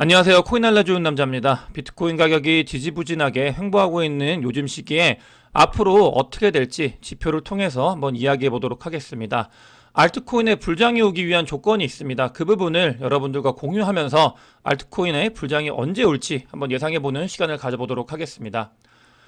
안녕하세요. 코인 알려주는 남자입니다. 비트코인 가격이 지지부진하게 횡보하고 있는 요즘 시기에 앞으로 어떻게 될지 지표를 통해서 한번 이야기해 보도록 하겠습니다. 알트코인에 불장이 오기 위한 조건이 있습니다. 그 부분을 여러분들과 공유하면서 알트코인의 불장이 언제 올지 한번 예상해 보는 시간을 가져보도록 하겠습니다.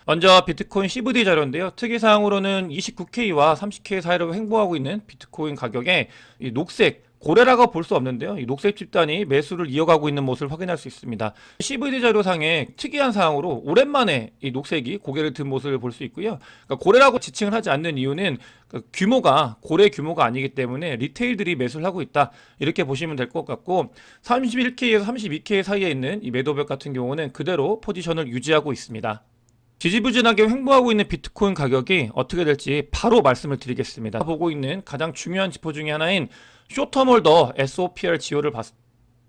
먼저 비트코인 CVD 자료인데요. 특이사항으로는 29K와 30K 사이로 횡보하고 있는 비트코인 가격에 이 녹색 고래라고 볼 수 없는데요. 이 녹색 집단이 매수를 이어가고 있는 모습을 확인할 수 있습니다. CVD 자료상에 특이한 사항으로 오랜만에 이 녹색이 고개를 든 모습을 볼 수 있고요. 그러니까 고래라고 지칭을 하지 않는 이유는 그 규모가 고래 규모가 아니기 때문에 리테일들이 매수를 하고 있다. 이렇게 보시면 될 것 같고 31K에서 32K 사이에 있는 이 매도벽 같은 경우는 그대로 포지션을 유지하고 있습니다. 지지부진하게 횡보하고 있는 비트코인 가격이 어떻게 될지 바로 말씀을 드리겠습니다. 보고 있는 가장 중요한 지표 중에 하나인 쇼텀홀더 SOPR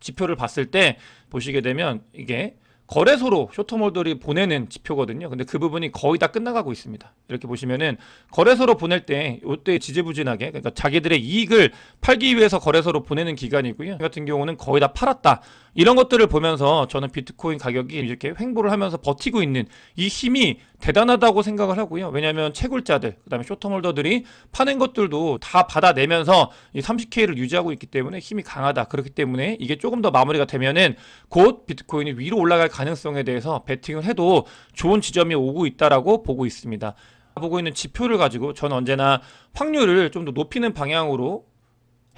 지표를 봤을 때 보시게 되면 이게 거래소로 쇼텀홀더들이 보내는 지표거든요. 근데 그 부분이 거의 다 끝나가고 있습니다. 이렇게 보시면은 거래소로 보낼 때 이때 지지부진하게 그러니까 자기들의 이익을 팔기 위해서 거래소로 보내는 기간이고요. 이 같은 경우는 거의 다 팔았다. 이런 것들을 보면서 저는 비트코인 가격이 이렇게 횡보를 하면서 버티고 있는 이 힘이 대단하다고 생각을 하고요. 왜냐하면 채굴자들, 그다음에 쇼텀홀더들이 파는 것들도 다 받아내면서 이 30K를 유지하고 있기 때문에 힘이 강하다. 그렇기 때문에 이게 조금 더 마무리가 되면은 곧 비트코인이 위로 올라갈 가능성에 대해서 베팅을 해도 좋은 지점이 오고 있다라고 보고 있습니다. 보고 있는 지표를 가지고 저는 언제나 확률을 좀 더 높이는 방향으로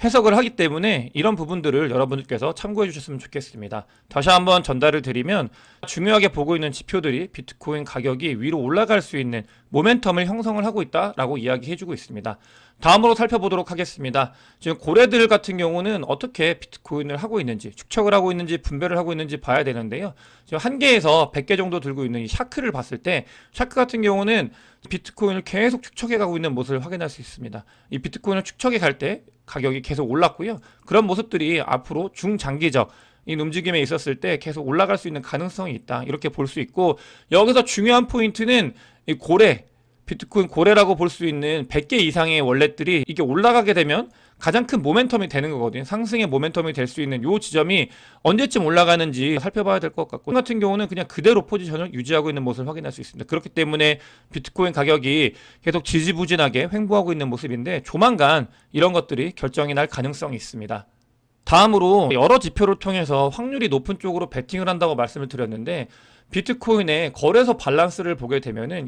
해석을 하기 때문에 이런 부분들을 여러분들께서 참고해 주셨으면 좋겠습니다. 다시 한번 전달을 드리면 중요하게 보고 있는 지표들이 비트코인 가격이 위로 올라갈 수 있는 모멘텀을 형성을 하고 있다라고 이야기해 주고 있습니다. 다음으로 살펴보도록 하겠습니다. 지금 고래들 같은 경우는 어떻게 비트코인을 하고 있는지, 축척을 하고 있는지, 분배를 하고 있는지 봐야 되는데요. 지금 한 개에서 100개 정도 들고 있는 이 샤크를 봤을 때 샤크 같은 경우는 비트코인을 계속 축척해 가고 있는 모습을 확인할 수 있습니다. 이 비트코인을 축척해 갈 때 가격이 계속 올랐고요. 그런 모습들이 앞으로 중장기적 이 움직임에 있었을 때 계속 올라갈 수 있는 가능성이 있다. 이렇게 볼 수 있고 여기서 중요한 포인트는 이 고래, 비트코인 고래라고 볼 수 있는 100개 이상의 월렛들이 이게 올라가게 되면 가장 큰 모멘텀이 되는 거거든요. 상승의 모멘텀이 될 수 있는 요 지점이 언제쯤 올라가는지 살펴봐야 될 것 같고 같은 경우는 그냥 그대로 포지션을 유지하고 있는 모습을 확인할 수 있습니다. 그렇기 때문에 비트코인 가격이 계속 지지부진하게 횡보하고 있는 모습인데 조만간 이런 것들이 결정이 날 가능성이 있습니다. 다음으로 여러 지표를 통해서 확률이 높은 쪽으로 베팅을 한다고 말씀을 드렸는데 비트코인의 거래소 밸런스를 보게 되면은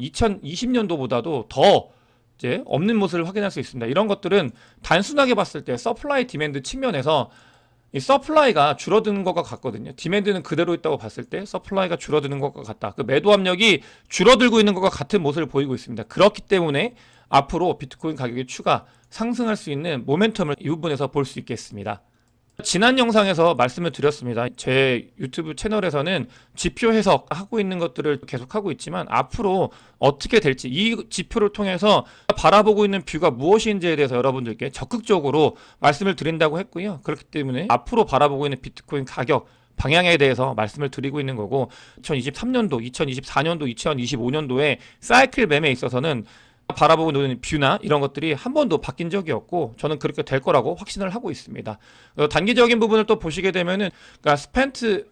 2020년도보다도 더 이제 없는 모습을 확인할 수 있습니다. 이런 것들은 단순하게 봤을 때 서플라이 디맨드 측면에서 이 서플라이가 줄어드는 것과 같거든요. 디맨드는 그대로 있다고 봤을 때 서플라이가 줄어드는 것과 같다. 그 매도 압력이 줄어들고 있는 것과 같은 모습을 보이고 있습니다. 그렇기 때문에 앞으로 비트코인 가격이 추가 상승할 수 있는 모멘텀을 이 부분에서 볼 수 있겠습니다. 지난 영상에서 말씀을 드렸습니다. 제 유튜브 채널에서는 지표 해석하고 있는 것들을 계속하고 있지만 앞으로 어떻게 될지 이 지표를 통해서 바라보고 있는 뷰가 무엇인지에 대해서 여러분들께 적극적으로 말씀을 드린다고 했고요. 그렇기 때문에 앞으로 바라보고 있는 비트코인 가격 방향에 대해서 말씀을 드리고 있는 거고 2023년도, 2024년도, 2025년도에 사이클 매매에 있어서는 바라보고 있는 뷰나 이런 것들이 한 번도 바뀐 적이 없고 저는 그렇게 될 거라고 확신을 하고 있습니다. 단기적인 부분을 또 보시게 되면은 그러니까 스펜트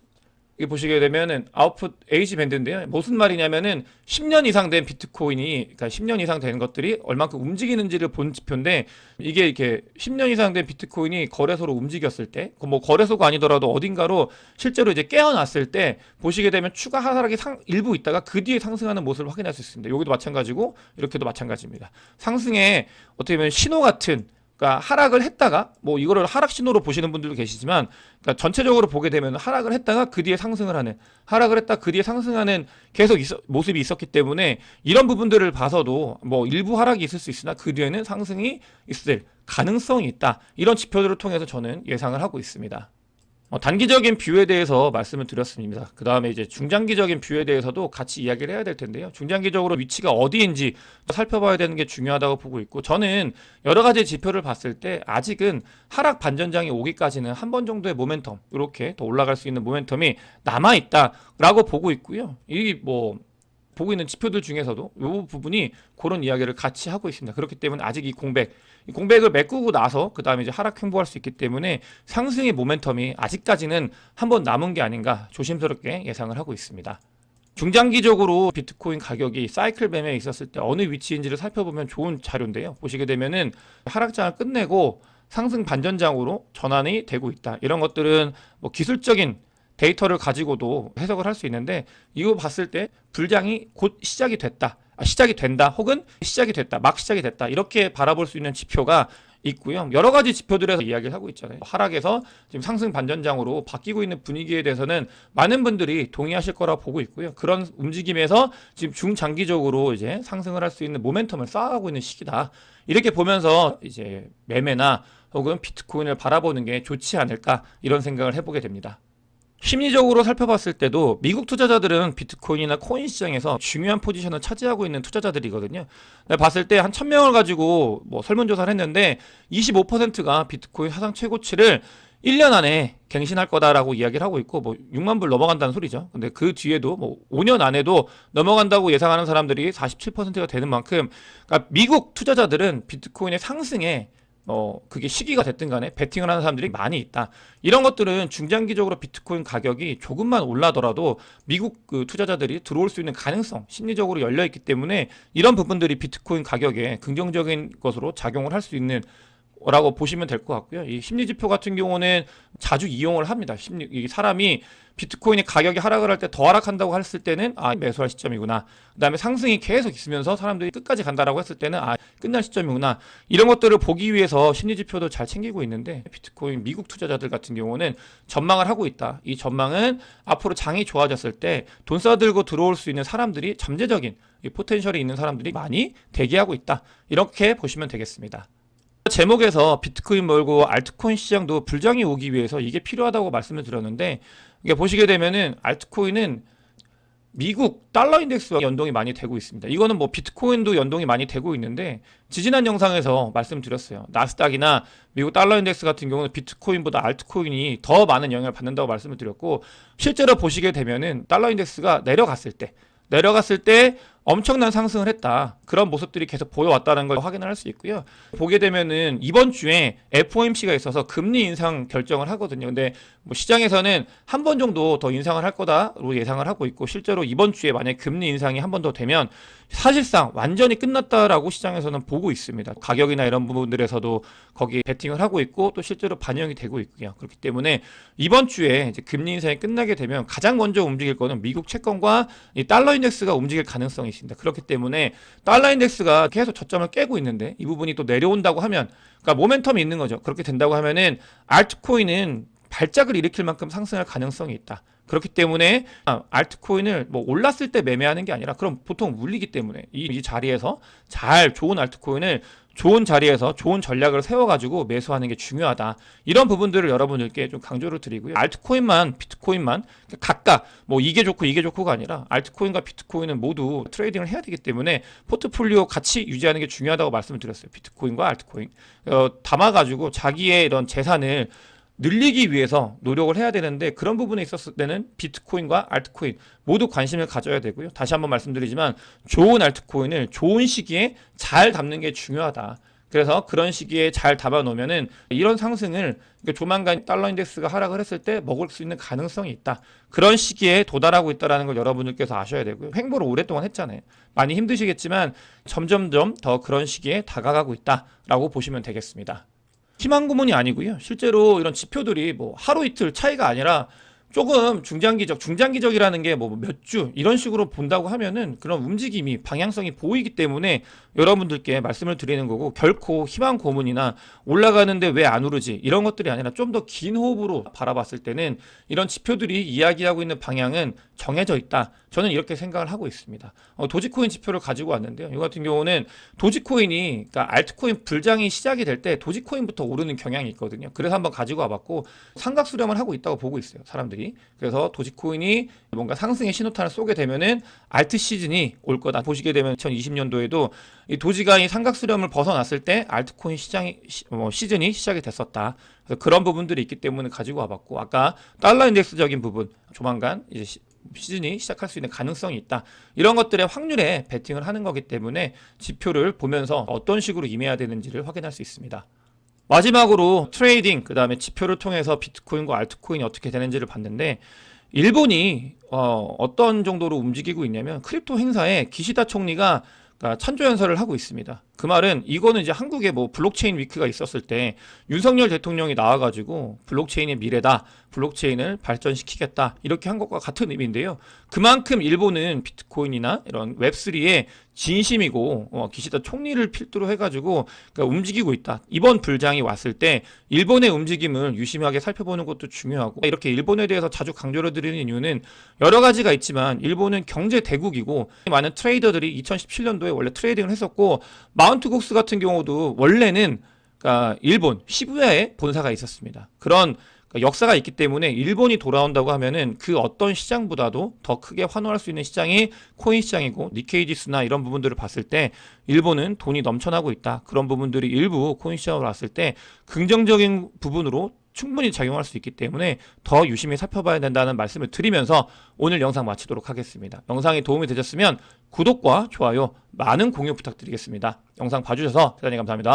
보시게 되면은 아웃풋 에이지 밴드인데요. 무슨 말이냐면은 10년 이상 된 비트코인이 그러니까 10년 이상 된 것들이 얼만큼 움직이는지를 본 지표인데 이게 이렇게 10년 이상 된 비트코인이 거래소로 움직였을 때 뭐 거래소가 아니더라도 어딘가로 실제로 이제 깨어났을 때 보시게 되면 추가 하락이 일부 있다가 그 뒤에 상승하는 모습을 확인할 수 있습니다. 여기도 마찬가지고 이렇게도 마찬가지입니다. 상승의 어떻게 보면 신호 같은 그러니까 하락을 했다가 뭐 이거를 하락 신호로 보시는 분들도 계시지만 그러니까 전체적으로 보게 되면 하락을 했다가 그 뒤에 상승을 하는 하락을 했다 그 뒤에 상승하는 계속 모습이 있었기 때문에 이런 부분들을 봐서도 뭐 일부 하락이 있을 수 있으나 그 뒤에는 상승이 있을 가능성이 있다. 이런 지표들을 통해서 저는 예상을 하고 있습니다. 단기적인 뷰에 대해서 말씀을 드렸습니다. 그 다음에 이제 중장기적인 뷰에 대해서도 같이 이야기를 해야 될 텐데요. 중장기적으로 위치가 어디인지 살펴봐야 되는 게 중요하다고 보고 있고 저는 여러 가지 지표를 봤을 때 아직은 하락 반전장이 오기까지는 한 번 정도의 모멘텀 이렇게 더 올라갈 수 있는 모멘텀이 남아있다라고 보고 있고요. 이 뭐 보고 있는 지표들 중에서도 이 부분이 그런 이야기를 같이 하고 있습니다. 그렇기 때문에 아직 이 공백을 메꾸고 나서 그 다음에 이제 하락 횡보할 수 있기 때문에 상승의 모멘텀이 아직까지는 한번 남은 게 아닌가 조심스럽게 예상을 하고 있습니다. 중장기적으로 비트코인 가격이 사이클 매매에 있었을 때 어느 위치인지를 살펴보면 좋은 자료인데요. 보시게 되면은 하락장을 끝내고 상승 반전장으로 전환이 되고 있다. 이런 것들은 뭐 기술적인 데이터를 가지고도 해석을 할 수 있는데, 이거 봤을 때 불장이 곧 시작이 됐다, 시작이 된다, 혹은 시작이 됐다, 막 시작이 됐다, 이렇게 바라볼 수 있는 지표가 있고요. 여러 가지 지표들에서 이야기를 하고 있잖아요. 하락에서 지금 상승 반전장으로 바뀌고 있는 분위기에 대해서는 많은 분들이 동의하실 거라 보고 있고요. 그런 움직임에서 지금 중장기적으로 이제 상승을 할 수 있는 모멘텀을 쌓아가고 있는 시기다. 이렇게 보면서 이제 매매나 혹은 비트코인을 바라보는 게 좋지 않을까, 이런 생각을 해보게 됩니다. 심리적으로 살펴봤을 때도 미국 투자자들은 비트코인이나 코인 시장에서 중요한 포지션을 차지하고 있는 투자자들이거든요. 내가 봤을 때 한 1000명을 가지고 뭐 설문조사를 했는데 25%가 비트코인 사상 최고치를 1년 안에 갱신할 거다라고 이야기를 하고 있고, 뭐 6만 불 넘어간다는 소리죠. 근데 그 뒤에도 뭐 5년 안에도 넘어간다고 예상하는 사람들이 47%가 되는 만큼, 그러니까 미국 투자자들은 비트코인의 상승에 그게 시기가 됐든 간에 베팅을 하는 사람들이 많이 있다. 이런 것들은 중장기적으로 비트코인 가격이 조금만 올라더라도 미국 그 투자자들이 들어올 수 있는 가능성, 심리적으로 열려있기 때문에 이런 부분들이 비트코인 가격에 긍정적인 것으로 작용을 할 수 있는 라고 보시면 될 것 같고요. 이 심리 지표 같은 경우는 자주 이용을 합니다. 이 사람이 비트코인의 가격이 하락을 할 때 더 하락한다고 했을 때는 매수할 시점이구나. 그다음에 상승이 계속 있으면서 사람들이 끝까지 간다라고 했을 때는 끝날 시점이구나. 이런 것들을 보기 위해서 심리 지표도 잘 챙기고 있는데, 비트코인 미국 투자자들 같은 경우는 전망을 하고 있다. 이 전망은 앞으로 장이 좋아졌을 때 돈 써들고 들어올 수 있는 사람들이, 잠재적인 이 포텐셜이 있는 사람들이 많이 대기하고 있다. 이렇게 보시면 되겠습니다. 제목에서 비트코인 말고 알트코인 시장도 불장이 오기 위해서 이게 필요하다고 말씀을 드렸는데, 이게 보시게 되면은 알트코인은 미국 달러 인덱스와 연동이 많이 되고 있습니다. 이거는 뭐 비트코인도 연동이 많이 되고 있는데, 지지난 영상에서 말씀드렸어요. 나스닥이나 미국 달러 인덱스 같은 경우는 비트코인보다 알트코인이 더 많은 영향을 받는다고 말씀을 드렸고, 실제로 보시게 되면은 달러 인덱스가 내려갔을 때 엄청난 상승을 했다. 그런 모습들이 계속 보여왔다는 걸 확인을 할 수 있고요. 보게 되면은 이번 주에 FOMC가 있어서 금리 인상 결정을 하거든요. 근데 뭐 시장에서는 한 번 정도 더 인상을 할 거다로 예상을 하고 있고, 실제로 이번 주에 만약 금리 인상이 한 번 더 되면 사실상 완전히 끝났다라고 시장에서는 보고 있습니다. 가격이나 이런 부분들에서도 거기에 베팅을 하고 있고, 또 실제로 반영이 되고 있고요. 그렇기 때문에 이번 주에 이제 금리 인상이 끝나게 되면 가장 먼저 움직일 거는 미국 채권과 이 달러 인덱스가 움직일 가능성이 있습니다. 그렇기 때문에 달러 인덱스가 계속 저점을 깨고 있는데 이 부분이 또 내려온다고 하면, 그러니까 모멘텀이 있는 거죠. 그렇게 된다고 하면은 알트코인은 발작을 일으킬 만큼 상승할 가능성이 있다. 그렇기 때문에 알트코인을 뭐 올랐을 때 매매하는 게 아니라, 그럼 보통 물리기 때문에 이 자리에서 좋은 알트코인을 좋은 자리에서 좋은 전략을 세워가지고 매수하는 게 중요하다. 이런 부분들을 여러분들께 좀 강조를 드리고요. 알트코인만, 비트코인만 각각 뭐 이게 좋고가 아니라, 알트코인과 비트코인은 모두 트레이딩을 해야 되기 때문에 포트폴리오 같이 유지하는 게 중요하다고 말씀을 드렸어요. 비트코인과 알트코인 담아가지고 자기의 이런 재산을 늘리기 위해서 노력을 해야 되는데, 그런 부분에 있었을 때는 비트코인과 알트코인 모두 관심을 가져야 되고요. 다시 한번 말씀드리지만 좋은 알트코인을 좋은 시기에 잘 담는 게 중요하다. 그래서 그런 시기에 잘 담아 놓으면은 이런 상승을 조만간 달러 인덱스가 하락을 했을 때 먹을 수 있는 가능성이 있다. 그런 시기에 도달하고 있다는 걸 여러분들께서 아셔야 되고요. 횡보를 오랫동안 했잖아요. 많이 힘드시겠지만 점점점 더 그런 시기에 다가가고 있다라고 보시면 되겠습니다. 희망 고문이 아니고요. 실제로 이런 지표들이 뭐 하루 이틀 차이가 아니라 조금 중장기적이라는 게 뭐 몇 주 이런 식으로 본다고 하면은 그런 움직임이, 방향성이 보이기 때문에 여러분들께 말씀을 드리는 거고, 결코 희망 고문이나 올라가는데 왜 안 오르지 이런 것들이 아니라 좀 더 긴 호흡으로 바라봤을 때는 이런 지표들이 이야기하고 있는 방향은 정해져 있다. 저는 이렇게 생각을 하고 있습니다. 도지코인 지표를 가지고 왔는데요. 이 같은 경우는 도지코인이, 그러니까 알트코인 불장이 시작이 될 때 도지코인부터 오르는 경향이 있거든요. 그래서 한번 가지고 와봤고, 삼각 수렴을 하고 있다고 보고 있어요, 사람들이. 그래서 도지코인이 뭔가 상승의 신호탄을 쏘게 되면은 알트 시즌이 올 거다. 보시게 되면 2020년도에도 이 도지가 이 삼각 수렴을 벗어났을 때 알트코인 시즌이 시작이 됐었다. 그래서 그런 부분들이 있기 때문에 가지고 와봤고, 아까 달러 인덱스적인 부분 조만간 이제 시즌이 시작할 수 있는 가능성이 있다. 이런 것들의 확률에 베팅을 하는 거기 때문에 지표를 보면서 어떤 식으로 임해야 되는지를 확인할 수 있습니다. 마지막으로 트레이딩, 그 다음에 지표를 통해서 비트코인과 알트코인이 어떻게 되는지를 봤는데, 일본이 어떤 정도로 움직이고 있냐면 크립토 행사에 기시다 총리가 그러니까 찬조연설을 하고 있습니다. 그 말은 이거는 이제 한국에 뭐 블록체인 위크가 있었을 때 윤석열 대통령이 나와가지고 블록체인의 미래다, 블록체인을 발전시키겠다 이렇게 한 것과 같은 의미인데요. 그만큼 일본은 비트코인이나 이런 웹3의 진심이고 기시다 총리를 필두로 해가지고 그러니까 움직이고 있다. 이번 불장이 왔을 때 일본의 움직임을 유심하게 살펴보는 것도 중요하고, 이렇게 일본에 대해서 자주 강조를 드리는 이유는 여러 가지가 있지만 일본은 경제 대국이고 많은 트레이더들이 2017년도에 원래 트레이딩을 했었고, 마운트 곡스 같은 경우도 원래는 그러니까 일본 시부야에 본사가 있었습니다. 그런 역사가 있기 때문에 일본이 돌아온다고 하면은 그 어떤 시장보다도 더 크게 환호할 수 있는 시장이 코인 시장이고, 니케이지수나 이런 부분들을 봤을 때 일본은 돈이 넘쳐나고 있다. 그런 부분들이 일부 코인 시장으로 왔을 때 긍정적인 부분으로 충분히 작용할 수 있기 때문에 더 유심히 살펴봐야 된다는 말씀을 드리면서 오늘 영상 마치도록 하겠습니다. 영상이 도움이 되셨으면 구독과 좋아요, 많은 공유 부탁드리겠습니다. 영상 봐주셔서 대단히 감사합니다.